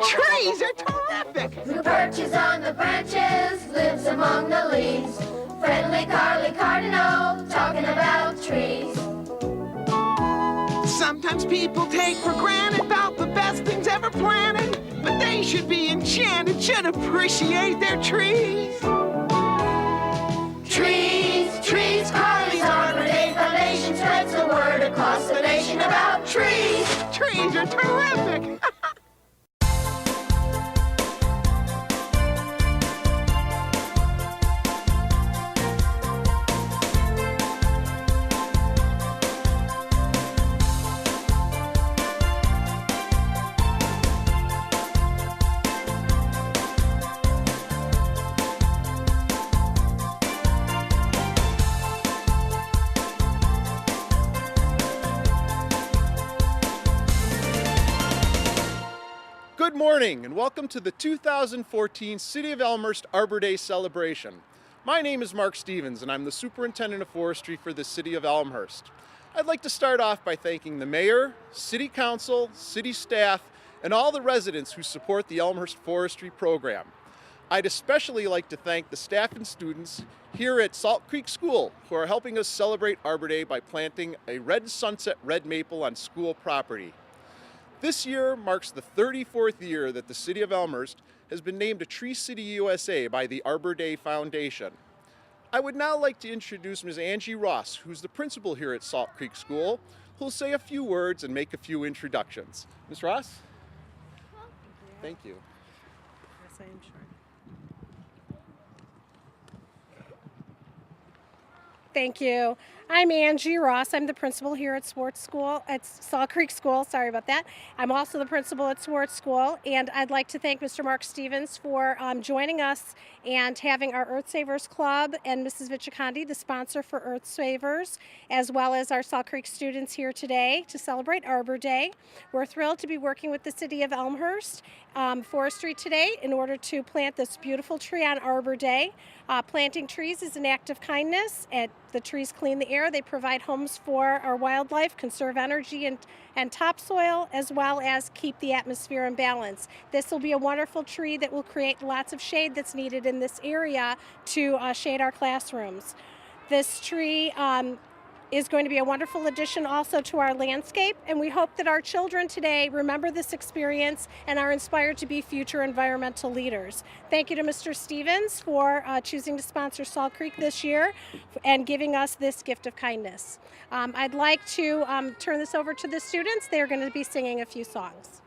Trees are terrific! Who perches on the branches, lives among the leaves. Friendly Carly Cardinal, talking about trees. Sometimes people take for granted about the best things ever planted, but they should be enchanted, should appreciate their trees. Trees, Carly's Arbor Day Foundation spreads the word across the nation about trees. Trees are terrific! Good morning and welcome to the 2014 City of Elmhurst Arbor Day celebration. My name is Mark Stevens and I'm the Superintendent of Forestry for the City of Elmhurst. I'd like to start off by thanking the Mayor, City Council, City staff, and all the residents who support the Elmhurst Forestry program. I'd especially like to thank the staff and students here at Salt Creek School who are helping us celebrate Arbor Day by planting a red sunset red maple on school property. This year marks the 34th year that the City of Elmhurst has been named a Tree City USA by the Arbor Day Foundation. I would now like to introduce Ms. Angie Ross, who's the principal here at Salt Creek School, who'll say a few words and make a few introductions. Ms. Ross? Thank you. Yes, I am sure. Thank you. I'm Angie Ross. I'm the principal here at Salt Creek School. Sorry about that. I'm also the principal at Swartz School, and I'd like to thank Mr. Mark Stevens for joining us and having our Earth Savers Club and Mrs. Vichikandi, the sponsor for Earth Savers, as well as our Salt Creek students here today to celebrate Arbor Day. We're thrilled to be working with the City of Elmhurst Forestry today in order to plant this beautiful tree on Arbor Day. Planting trees is an act of kindness. The trees clean the air. They provide homes for our wildlife, conserve energy and topsoil, as well as keep the atmosphere in balance. This will be a wonderful tree that will create lots of shade that's needed in this area to shade our classrooms. This tree is going to be a wonderful addition also to our landscape, and we hope that our children today remember this experience and are inspired to be future environmental leaders. Thank you to Mr. Stevens for choosing to sponsor Salt Creek this year and giving us this gift of kindness. I'd like to turn this over to the students. They're going to be singing a few songs.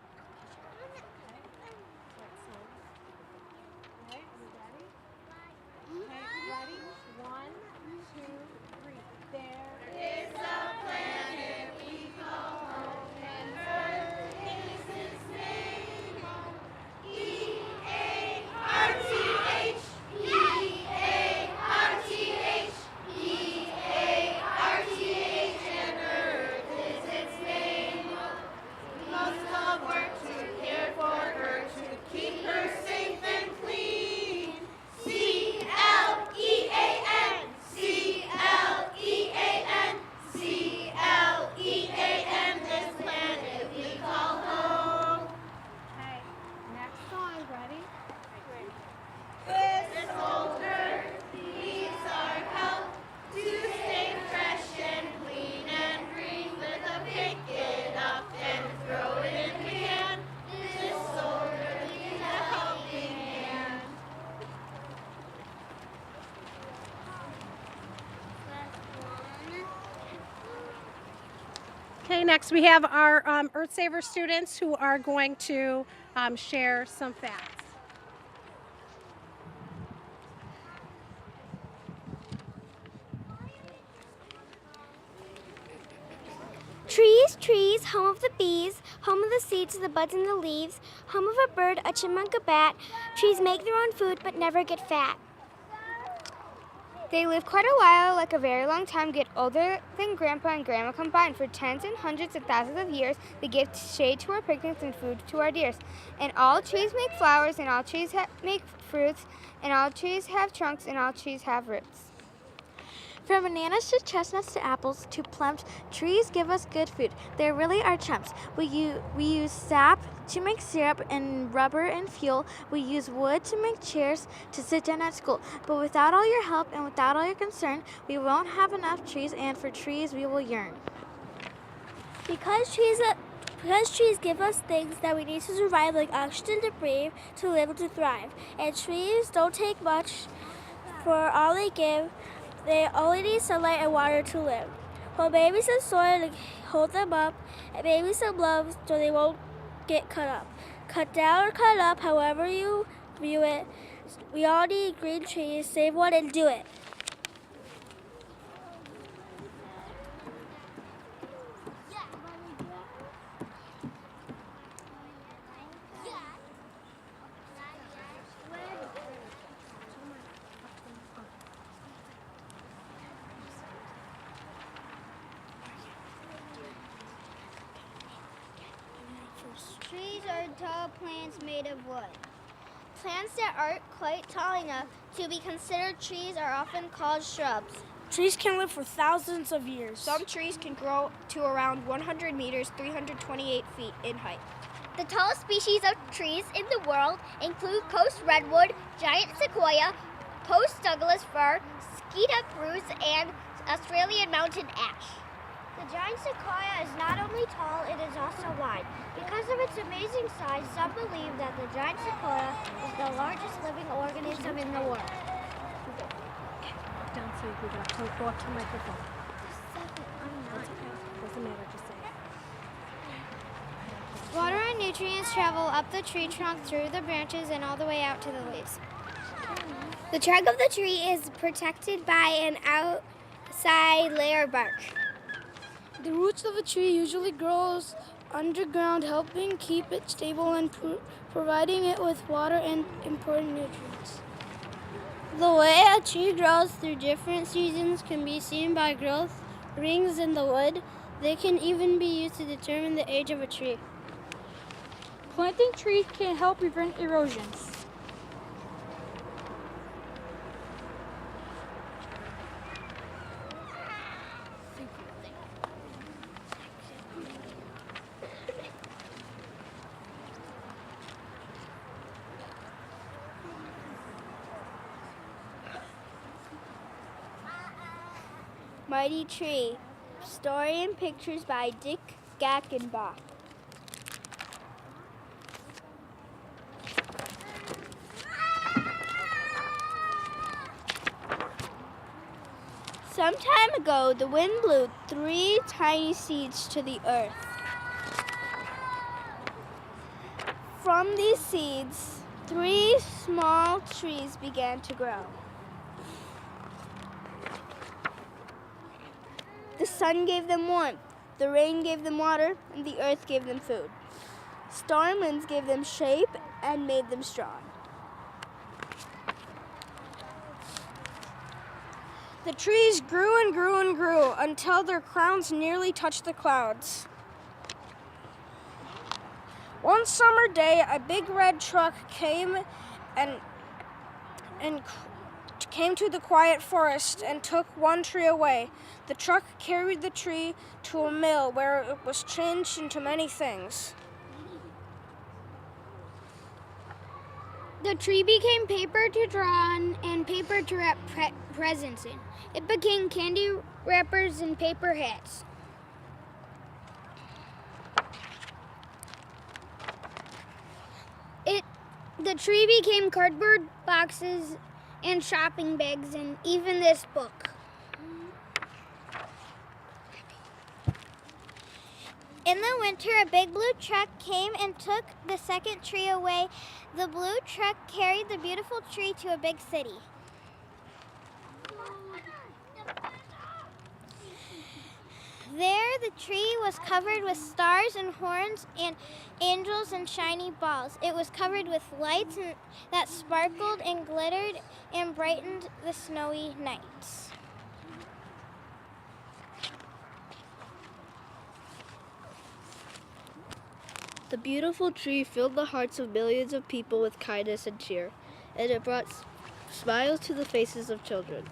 Okay, next we have our Earth Saver students who are going to share some facts. Trees, trees, home of the bees, home of the seeds, the buds and the leaves, home of a bird, a chipmunk, a bat. Trees make their own food but never get fat. They live quite a while, like a very long time, get older than Grandpa and Grandma combined. For tens and hundreds of thousands of years, they give shade to our picnics and food to our deers. And all trees make flowers, and all trees make fruits, and all trees have trunks, and all trees have roots. From bananas to chestnuts to apples to plums, trees give us good food. They really are chumps. We use sap to make syrup and rubber and fuel. We use wood to make chairs to sit down at school. But without all your help and without all your concern, we won't have enough trees, and for trees we will yearn. Because trees give us things that we need to survive, like oxygen to breathe, to live, and to thrive. And trees don't take much for all they give. They only need sunlight and water to live. Well, maybe some soil to hold them up, and maybe some love so they won't get cut up. Cut down or cut up, however you view it. We all need green trees. Save one and do it. Trees are tall plants made of wood. Plants that aren't quite tall enough to be considered trees are often called shrubs. Trees can live for thousands of years. Some trees can grow to around 100 meters, 328 feet in height. The tallest species of trees in the world include coast redwood, giant sequoia, coast Douglas fir, skeet spruce, and Australian mountain ash. The giant sequoia is not only tall, it is also wide. Because of its amazing size, some believe that the giant sequoia is the largest living organism in the world. Down so you go up to the microphone. That's okay. Doesn't matter, just say it. Water and nutrients travel up the tree trunk through the branches and all the way out to the leaves. The trunk of the tree is protected by an outside layer of bark. The roots of a tree usually grows underground, helping keep it stable and providing it with water and important nutrients. The way a tree grows through different seasons can be seen by growth rings in the wood. They can even be used to determine the age of a tree. Planting trees can help prevent erosion. Mighty Tree, story and pictures by Dick Gackenbach. Some time ago, the wind blew 3 tiny seeds to the earth. From these seeds, 3 small trees began to grow. The sun gave them warmth, the rain gave them water, and the earth gave them food. Storm winds gave them shape and made them strong. The trees grew and grew and grew until their crowns nearly touched the clouds. One summer day, a big red truck came came to the quiet forest and took one tree away. The truck carried the tree to a mill where it was changed into many things. The tree became paper to draw on and paper to wrap presents in. It became candy wrappers and paper hats. The tree became cardboard boxes and shopping bags and even this book. In the winter, a big blue truck came and took the second tree away. The blue truck carried the beautiful tree to a big city. There, the tree was covered with stars and horns and angels and shiny balls. It was covered with lights that sparkled and glittered and brightened the snowy nights. The beautiful tree filled the hearts of millions of people with kindness and cheer, and it brought smiles to the faces of children.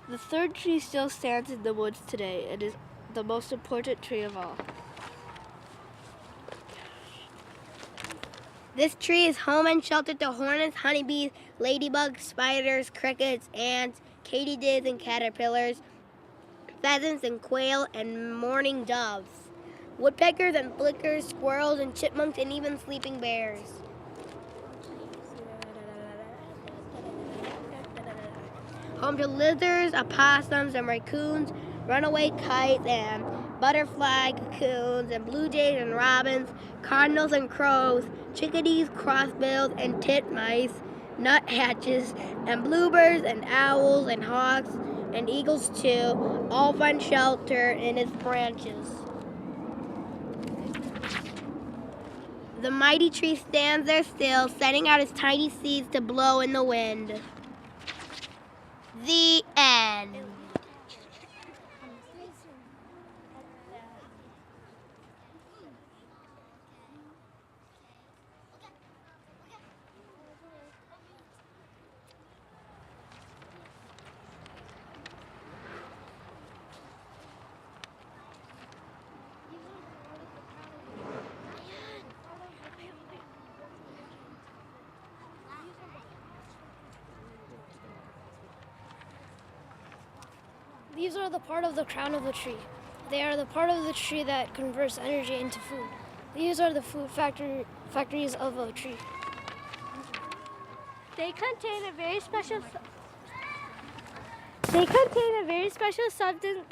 The third tree still stands in the woods today. It is the most important tree of all. This tree is home and shelter to hornets, honeybees, ladybugs, spiders, crickets, ants, katydids and caterpillars, pheasants and quail, and mourning doves, woodpeckers and flickers, squirrels and chipmunks, and even sleeping bears. Home to lizards, opossums, and raccoons, runaway kites, and butterfly cocoons, and blue jays and robins, cardinals and crows, chickadees, crossbills, and titmice, nuthatches, and bluebirds, and owls, and hawks, and eagles too, all find shelter in its branches. The mighty tree stands there still, sending out its tiny seeds to blow in the wind. The end. These are the part of the crown of the tree. They are the part of the tree that converts energy into food. These are the food factories of a tree. They contain a very special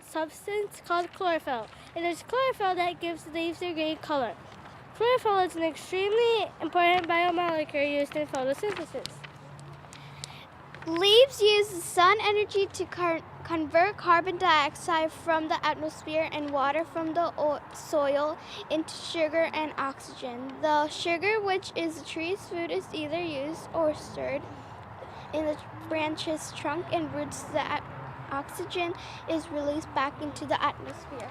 substance called chlorophyll. It is chlorophyll that gives leaves their green color. Chlorophyll is an extremely important biomolecule used in photosynthesis. Leaves use sun energy to convert carbon dioxide from the atmosphere and water from the soil into sugar and oxygen. The sugar, which is the tree's food, is either used or stored in the branch's trunk and roots. The oxygen is released back into the atmosphere.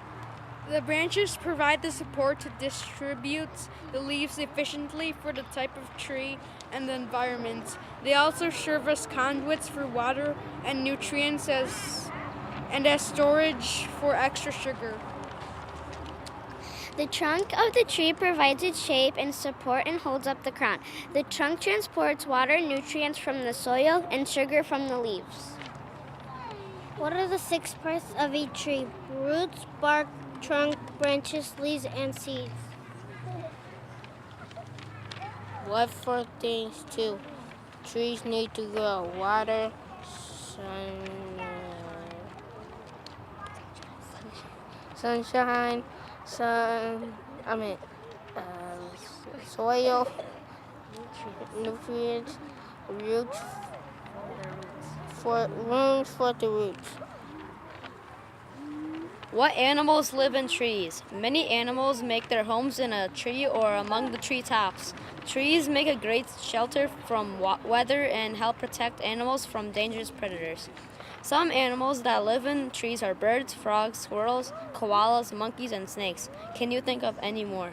The branches provide the support to distribute the leaves efficiently for the type of tree and the environment. They also serve as conduits for water and nutrients as storage for extra sugar. The trunk of the tree provides its shape and support and holds up the crown. The trunk transports water, nutrients from the soil, and sugar from the leaves. What are the 6 parts of a tree? Roots, bark, trunk, branches, leaves, and seeds. What 4 things too? Trees need to grow: water, sunshine, soil, nutrients, roots, rooms for the roots. What animals live in trees? Many animals make their homes in a tree or among the treetops. Trees make a great shelter from weather and help protect animals from dangerous predators. Some animals that live in trees are birds, frogs, squirrels, koalas, monkeys, and snakes. Can you think of any more?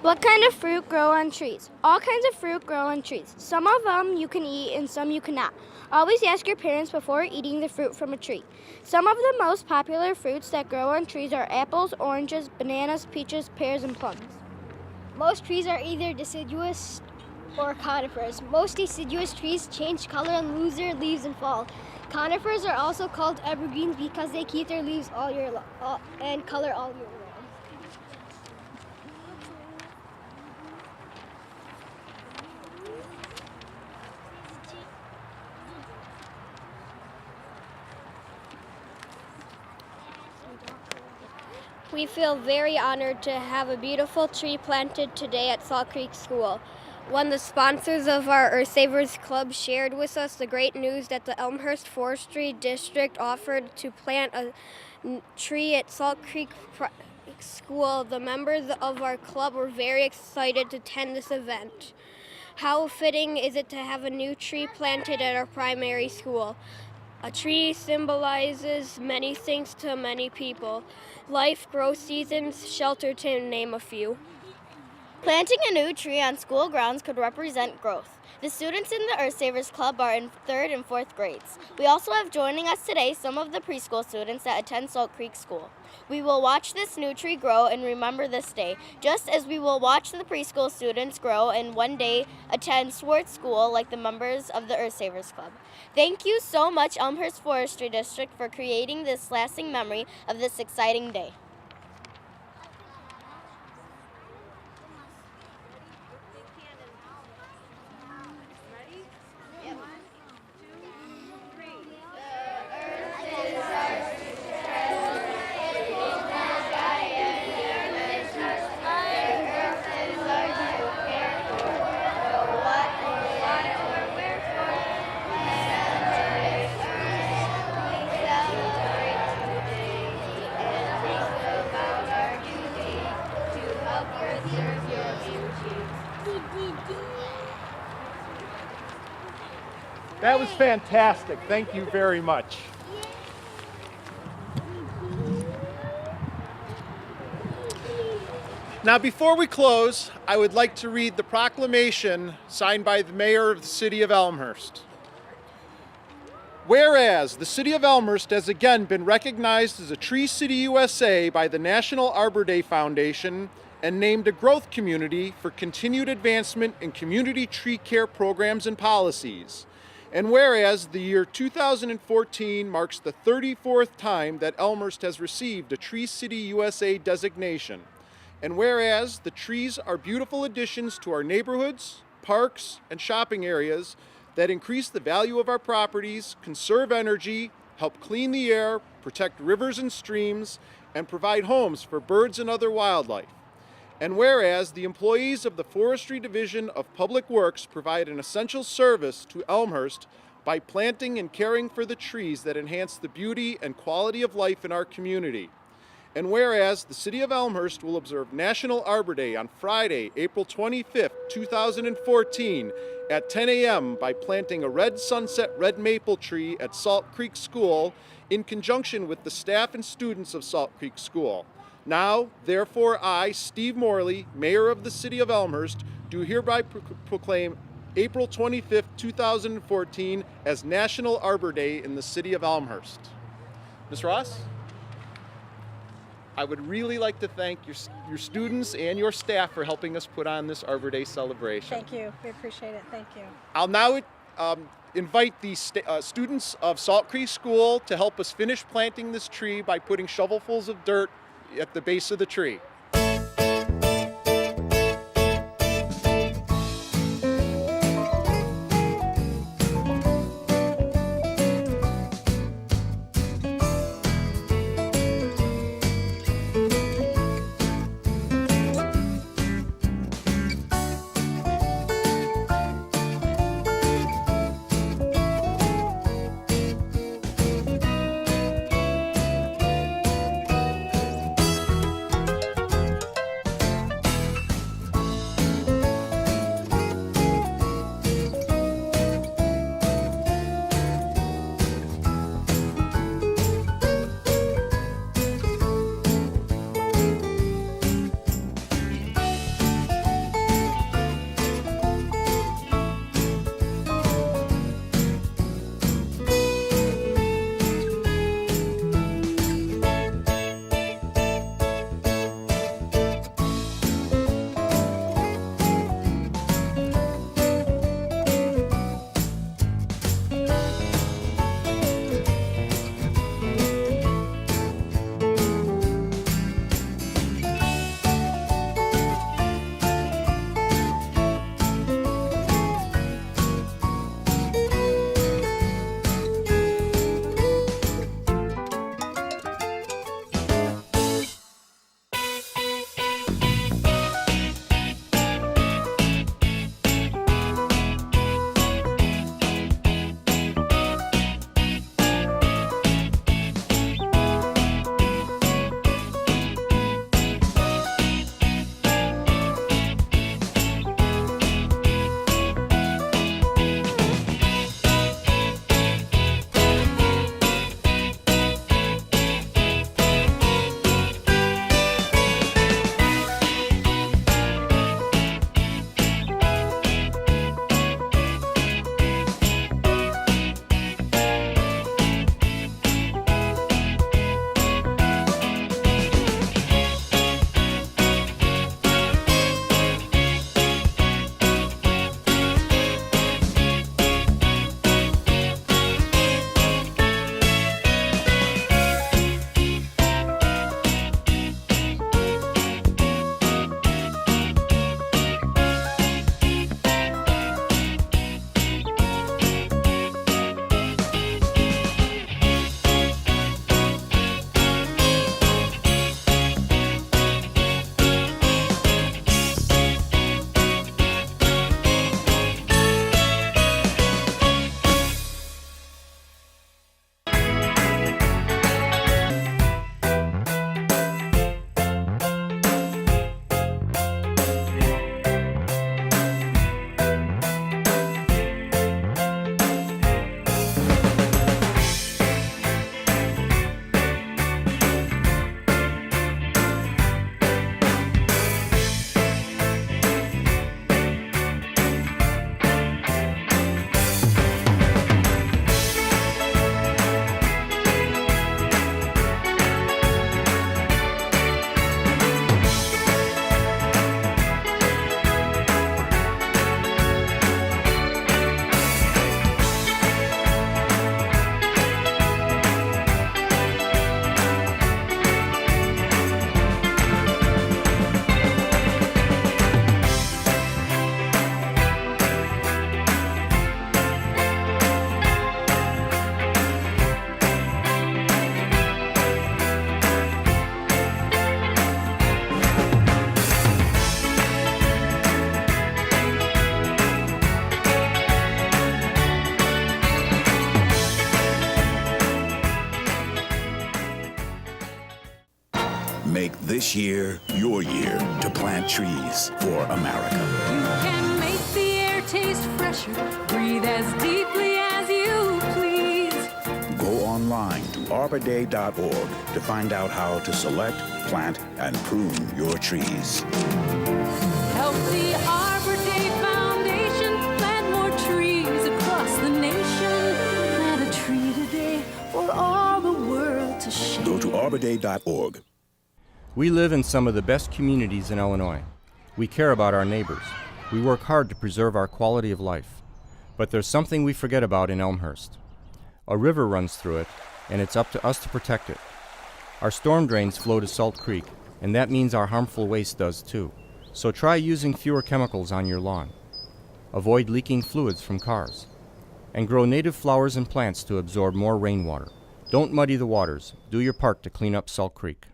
What kind of fruit grow on trees? All kinds of fruit grow on trees. Some of them you can eat and some you cannot. Always ask your parents before eating the fruit from a tree. Some of the most popular fruits that grow on trees are apples, oranges, bananas, peaches, pears, and plums. Most trees are either deciduous or conifers. Most deciduous trees change color and lose their leaves in fall. Conifers are also called evergreens because they keep their leaves all year long and color all year round. We feel very honored to have a beautiful tree planted today at Salt Creek School. When the sponsors of our Earth Savers Club shared with us the great news that the Elmhurst Forestry District offered to plant a tree at Salt Creek School, the members of our club were very excited to attend this event. How fitting is it to have a new tree planted at our primary school? A tree symbolizes many things to many people: life, growth seasons, shelter, to name a few. Planting a new tree on school grounds could represent growth. The students in the Earth Savers Club are in 3rd and 4th grades. We also have joining us today some of the preschool students that attend Salt Creek School. We will watch this new tree grow and remember this day, just as we will watch the preschool students grow and one day attend Swartz School like the members of the Earth Savers Club. Thank you so much, Elmhurst Forestry District, for creating this lasting memory of this exciting day. That was fantastic. Thank you very much. Now, before we close, I would like to read the proclamation signed by the mayor of the city of Elmhurst. Whereas the city of Elmhurst has again been recognized as a Tree City USA by the National Arbor Day Foundation and named a growth community for continued advancement in community tree care programs and policies. And whereas the year 2014 marks the 34th time that Elmhurst has received a Tree City USA designation. And whereas the trees are beautiful additions to our neighborhoods, parks, and shopping areas that increase the value of our properties, conserve energy, help clean the air, protect rivers and streams, and provide homes for birds and other wildlife. And whereas the employees of the Forestry Division of Public Works provide an essential service to Elmhurst by planting and caring for the trees that enhance the beauty and quality of life in our community. And whereas the City of Elmhurst will observe National Arbor Day on Friday, April 25th, 2014 at 10 a.m. by planting a red sunset red maple tree at Salt Creek School in conjunction with the staff and students of Salt Creek School. Now, therefore, I, Steve Morley, Mayor of the City of Elmhurst, do hereby proclaim April 25th, 2014 as National Arbor Day in the City of Elmhurst. Ms. Ross? I would really like to thank your students and your staff for helping us put on this Arbor Day celebration. Thank you. We appreciate it. Thank you. I'll now invite the students of Salt Creek School to help us finish planting this tree by putting shovelfuls of dirt at the base of the tree. this year your year to plant trees for America. You can make the air taste fresher, breathe as deeply as you please. Go online to arborday.org to find out how to select, plant, and prune your trees. Help the Arbor Day Foundation plant more trees across the nation. Plant a tree today for all the world to share. Go to arborday.org. We live in some of the best communities in Illinois. We care about our neighbors. We work hard to preserve our quality of life. But there's something we forget about in Elmhurst. A river runs through it, and it's up to us to protect it. Our storm drains flow to Salt Creek, and that means our harmful waste does too. So try using fewer chemicals on your lawn. Avoid leaking fluids from cars. And grow native flowers and plants to absorb more rainwater. Don't muddy the waters. Do your part to clean up Salt Creek.